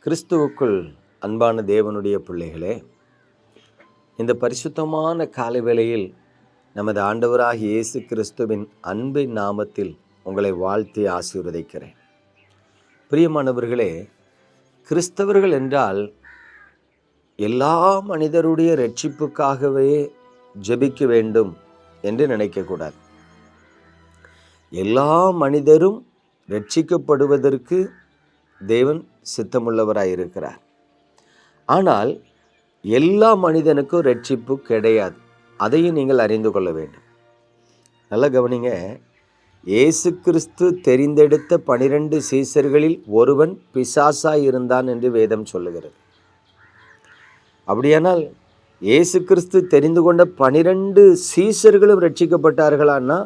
கிறிஸ்துவுக்குள் அன்பான தேவனுடைய பிள்ளைகளே, இந்த பரிசுத்தமான காலை வேளையில் நமது ஆண்டவராகிய இயேசு கிறிஸ்துவின் அன்பின் நாமத்தில் உங்களை வாழ்த்தி ஆசீர்வதிக்கிறேன். பிரியமானவர்களே, கிறிஸ்தவர்கள் என்றால் எல்லா மனிதருடைய இரட்சிப்புக்காகவே ஜெபிக்க வேண்டும் என்று நினைக்கக்கூடாது. எல்லா மனிதரும் இரட்சிக்கப்படுவதற்கு தேவன் சித்தமுள்ளவராயிருக்கிறார். ஆனால் எல்லா மனிதனுக்கும் இரட்சிப்பு கிடையாது. அதையும் நீங்கள் அறிந்து கொள்ள வேண்டும். நல்லா கவனிங்க. இயேசு கிறிஸ்து தெரிந்தெடுத்த 12 சீசர்களில் ஒருவன் பிசாசாய் இருந்தான் என்று வேதம் சொல்லுகிறது. அப்படியானால் இயேசு கிறிஸ்து தெரிந்து கொண்ட 12 சீசர்களும் ரட்சிக்கப்பட்டார்களான்னா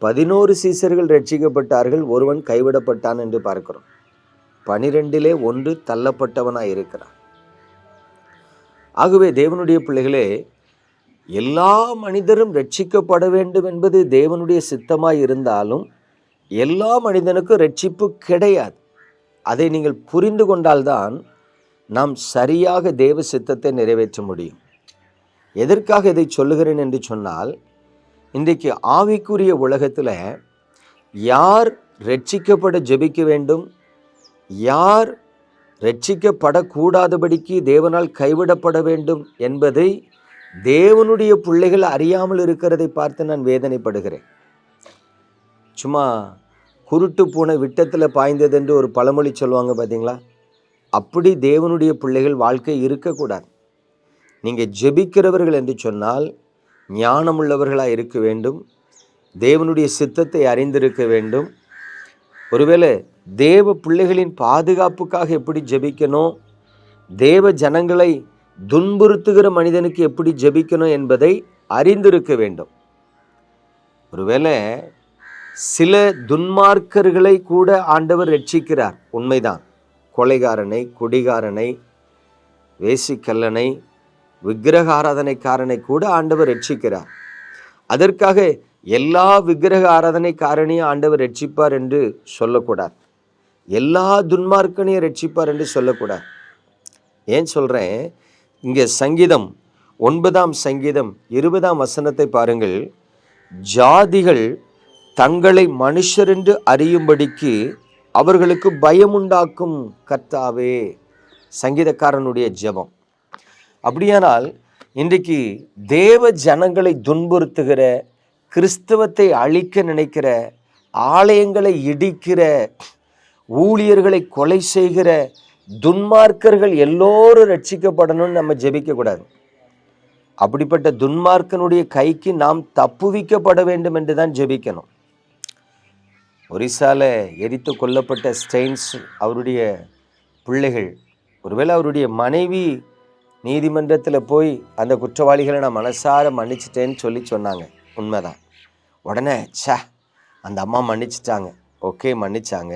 11 சீசர்கள் ரட்சிக்கப்பட்டார்கள், ஒருவன் கைவிடப்பட்டான் என்று பார்க்கிறோம். 12 ஒன்று தள்ளப்பட்டவனாய் இருக்கிறான். ஆகவே தேவனுடைய பிள்ளைகளே, எல்லா மனிதரும் ரட்சிக்கப்பட வேண்டும் என்பது தேவனுடைய சித்தமாய் இருந்தாலும் எல்லா மனிதனுக்கும் ரட்சிப்பு கிடையாது. அதை நீங்கள் புரிந்து கொண்டால்தான் நாம் சரியாக தேவ சித்தத்தை நிறைவேற்ற முடியும். எதற்காக இதை சொல்லுகிறேன் என்று சொன்னால், இன்றைக்கு ஆவிக்குரிய உலகத்தில் யார் ரட்சிக்கப்பட ஜெபிக்க வேண்டும், யார் ரட்சிக்கப்படக்கூடாதபடிக்கு தேவனால் கைவிடப்பட வேண்டும் என்பதை தேவனுடைய பிள்ளைகள் அறியாமல் இருக்கிறதை பார்த்து நான் வேதனைப்படுகிறேன். சும்மா குருட்டு பூனை விட்டத்தில் பாய்ந்தது என்று ஒரு பழமொழி சொல்லுவாங்க பார்த்தீங்களா? அப்படி தேவனுடைய பிள்ளைகள் வாழ்க்கை இருக்கக்கூடாது. நீங்கள் ஜெபிக்கிறவர்கள் என்று சொன்னால் ஞானமுள்ளவர்களாக இருக்க வேண்டும், தேவனுடைய சித்தத்தை அறிந்திருக்க வேண்டும். ஒருவேளை தேவ பிள்ளைகளின் பாதுகாப்புக்காக எப்படி ஜெபிக்கணும், தேவ ஜனங்களை துன்புறுத்துகிற மனிதனுக்கு எப்படி ஜெபிக்கணும் என்பதை அறிந்திருக்க வேண்டும். ஒருவேளை சில துன்மார்க்கர்களை கூட ஆண்டவர் ரட்சிக்கிறார், உண்மைதான். கொலைகாரனை, குடிகாரனை, வேசிக்கல்லனை, விக்கிரக ஆராதனைக்காரனை கூட ஆண்டவர் ரட்சிக்கிறார். அதற்காக எல்லா விக்கிரக ஆராதனைக்காரனையும் ஆண்டவர் ரட்சிப்பார் என்று சொல்லக்கூடாது. எல்லா துன்மார்க்கனையும் ரட்சிப்பார் என்று சொல்லக்கூடாது. ஏன் சொல்கிறேன்? இங்கே சங்கீதம் 9 சங்கீதம் 20 வசனத்தை பாருங்கள். ஜாதிகள் தங்களை மனுஷர் என்று அறியும்படிக்கு அவர்களுக்கு பயமுண்டாக்கும் கர்த்தாவே. சங்கீதக்காரனுடைய ஜெபம். அப்படியானால் இன்றைக்கு தேவ ஜனங்களை துன்புறுத்துகிற, கிறிஸ்தவத்தை அழிக்க நினைக்கிற, ஆலயங்களை இடிக்கிற, ஊழியர்களை கொலை செய்கிற துன்மார்க்கர்கள் எல்லோரும் ரட்சிக்கப்படணும்னு நம்ம ஜெபிக்கக்கூடாது. அப்படிப்பட்ட துன்மார்க்கனுடைய கைக்கு நாம் தப்புவிக்கப்பட வேண்டும் என்று தான் ஜெபிக்கணும். ஒரிசால எரித்து கொல்லப்பட்ட ஸ்டெயின்ஸ் அவருடைய பிள்ளைகள், ஒருவேளை அவருடைய மனைவி நீதிமன்றத்தில் போய் அந்த குற்றவாளிகளை நான் மனசார மன்னிச்சிட்டேன்னு சொன்னாங்க. உண்மைதான். உடனே அந்த அம்மா மன்னிச்சிட்டாங்க, ஓகே மன்னிச்சாங்க.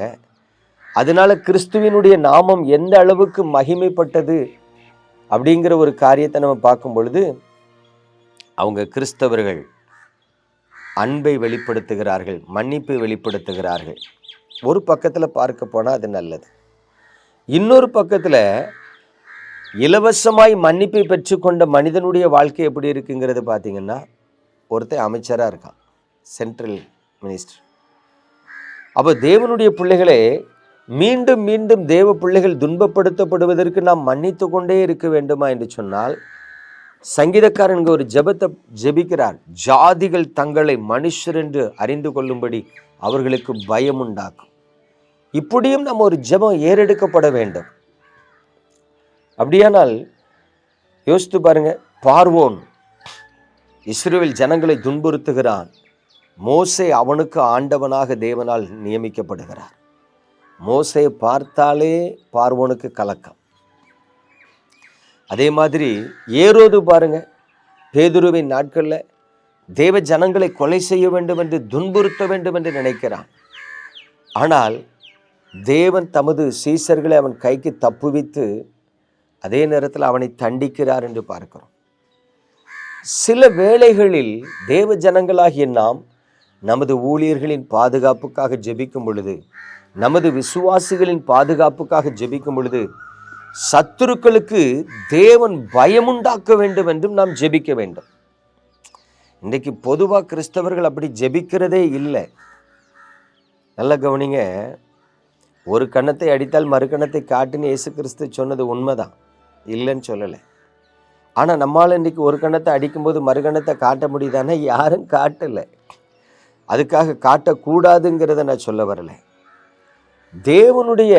அதனால கிறிஸ்துவினுடைய நாமம் எந்த அளவுக்கு மகிமைப்பட்டது அப்படிங்கிற ஒரு காரியத்தை நம்ம பார்க்கும் பொழுது, அவங்க கிறிஸ்தவர்கள் அன்பை வெளிப்படுத்துகிறார்கள், மன்னிப்பை வெளிப்படுத்துகிறார்கள். ஒரு பக்கத்தில் பார்க்க போனால் அது நல்லது. இன்னொரு பக்கத்தில் இலவசமாய் மன்னிப்பை பெற்றுக்கொண்ட மனிதனுடைய வாழ்க்கை எப்படி இருக்குங்கிறது பார்த்தீங்கன்னா, ஒருத்தர் அமைச்சராக இருக்கான், சென்ட்ரல் மினிஸ்டர். அப்போ தேவனுடைய பிள்ளைகளே, மீண்டும் மீண்டும் தேவ பிள்ளைகள் துன்பப்படுத்தப்படுவதற்கு நாம் மன்னித்து கொண்டே இருக்க வேண்டுமா என்று சொன்னால், சங்கீதக்காரன் ஒரு ஜெபத்தை ஜெபிக்கிறார். ஜாதிகள் தங்களை மனுஷர் என்று அறிந்து கொள்ளும்படி அவர்களுக்கு பயம் உண்டாக்கும். இப்படியும் நம்ம ஒரு ஜெபம் ஏறெடுக்கப்பட வேண்டும். அப்படியானால் யோசித்து பாருங்க. பார்வோன் இஸ்ரவேல் ஜனங்களை துன்புறுத்துகிறான். மோசே அவனுக்கு ஆண்டவனாக தேவனால் நியமிக்கப்படுகிறார். மோசையை பார்த்தாலே பார்வோனுக்கு கலக்கம். அதே மாதிரி ஏரோது பாருங்க, பேதுருவின் நாட்களில் தேவ ஜனங்களை கொலை செய்ய வேண்டும் என்று, துன்புறுத்த வேண்டும் என்று நினைக்கிறான். ஆனால் தேவன் தமது சீசர்களை அவன் கைக்கு தப்புவித்து அதே நேரத்தில் அவனை தண்டிக்கிறார் என்று பார்க்கிறோம். சில வேளைகளில் தேவ ஜனங்களாகிய நாம் நமது ஊழியர்களின் பாதுகாப்புக்காக ஜெபிக்கும் பொழுது, நமது விசுவாசிகளின் பாதுகாப்புக்காக ஜெபிக்கும் பொழுது சத்துருக்களுக்கு தேவன் பயமுண்டாக்க வேண்டும் என்றும் நாம் ஜெபிக்க வேண்டும். இன்றைக்கு பொதுவாக கிறிஸ்தவர்கள் அப்படி ஜெபிக்கிறதே இல்லை. நல்ல கவனிங்க, ஒரு கன்னத்தை அடித்தால் மறு கன்னத்தை காட்டுன்னு இயேசு கிறிஸ்து சொன்னது உண்மைதான், இல்லைன்னு சொல்லலை. ஆனால் நம்மால் இன்றைக்கி ஒரு கன்னத்தை அடிக்கும்போது மறு கன்னத்தை காட்ட முடியுதானே? யாரும் காட்டலை. அதுக்காக காட்டக்கூடாதுங்கிறத நான் சொல்ல வரலை. தேவனுடைய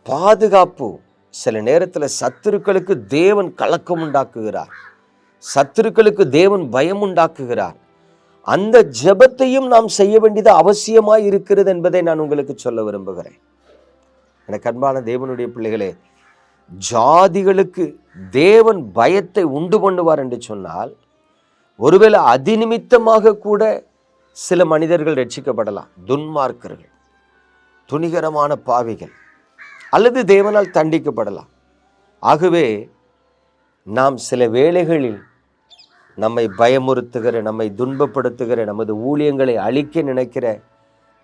பாதுகாப்பு சில நேரத்தில் சத்துருக்களுக்கு தேவன் கலக்கம் உண்டாக்குகிறார், சத்துருக்களுக்கு தேவன் பயம் உண்டாக்குகிறார். அந்த ஜெபத்தையும் நாம் செய்ய வேண்டியது அவசியமாய் இருக்கிறது என்பதை நான் உங்களுக்கு சொல்ல விரும்புகிறேன். எனக்கு அன்பான தேவனுடைய பிள்ளைகளே, ஜாதிகளுக்கு தேவன் பயத்தை உண்டு பண்ணுவார் என்று சொன்னால், ஒருவேளை அதிநிமித்தமாக கூட சில மனிதர்கள் ரட்சிக்கப்படலாம். துன்மார்க்கர்கள், துணிகரமான பாவிகள், அல்லது தேவனால் தண்டிக்கப்படலாம். ஆகவே நாம் சில வேளைகளில் நம்மை பயமுறுத்துகிற, நம்மை துன்பப்படுத்துகிற, நமது ஊழியங்களை அழிக்க நினைக்கிற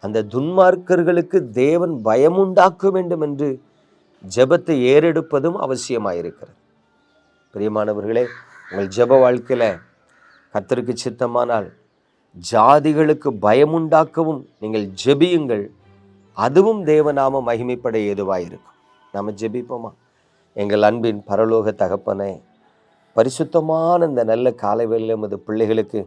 அந்த துன்மார்க்கர்களுக்கு தேவன் பயமுண்டாக்க வேண்டும் என்று ஜெபத்தை ஏறெடுப்பதும் அவசியமாயிருக்கிறது. பிரியமானவர்களே, உங்கள் ஜெப வாழ்க்கையில் கர்த்தருக்கு சித்தமானால் ஜாதிகளுக்கு பயமுண்டாக்கவும் நீங்கள் ஜெபியுங்கள். அதுவும் தேவநாம மகிமைப்பட ஏதுவாயிருக்கும். நாம் ஜெபிப்போமா? எங்கள் அன்பின் பரலோக தகப்பனே, பரிசுத்தமான இந்த நல்ல காலை வேளையில் நமது பிள்ளைகளுக்கு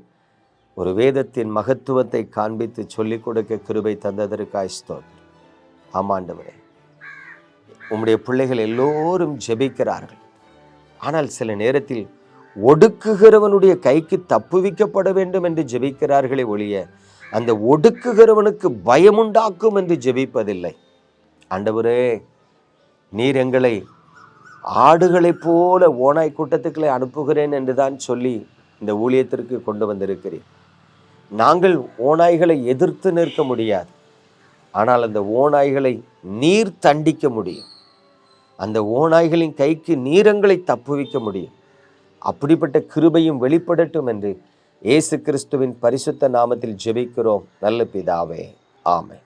ஒரு வேதத்தின் மகத்துவத்தை காண்பித்து சொல்லிக் கொடுக்க கிருபை தந்ததற்காய் ஸ்தோத்திரம். ஆமாண்டவரே, உம்முடைய பிள்ளைகள் எல்லோரும் ஜெபிக்கிறார்கள். ஆனால் சில நேரத்தில் ஒடுக்குகிறவனுடைய கைக்கு தப்புவிக்கப்பட வேண்டும் என்று ஜெபிக்கிறார்களே ஒழிய, அந்த ஒடுக்குகிறவனுக்கு பயமுண்டாக்கும் என்று ஜெபிப்பதில்லை. ஆண்டவரே, நீர் எங்களை ஆடுகளைப் போல ஓநாய் கூட்டத்துக்களை அனுப்புகிறேன் என்று தான் சொல்லி இந்த ஊழியத்திற்கு கொண்டு வந்திருக்கிறேன். நாங்கள் ஓநாய்களை எதிர்த்து நிற்க முடியாது, ஆனால் அந்த ஓநாய்களை நீர் தண்டிக்க முடியும். அந்த ஓநாய்களின் கைக்கு நீரங்களை தப்புவிக்க முடியும். அப்படிப்பட்ட கிருபையும் வெளிப்படட்டும் என்று இயேசு கிறிஸ்துவின் பரிசுத்த நாமத்தில் ஜெபிக்கிறோம் நல்ல பிதாவே, ஆமென்.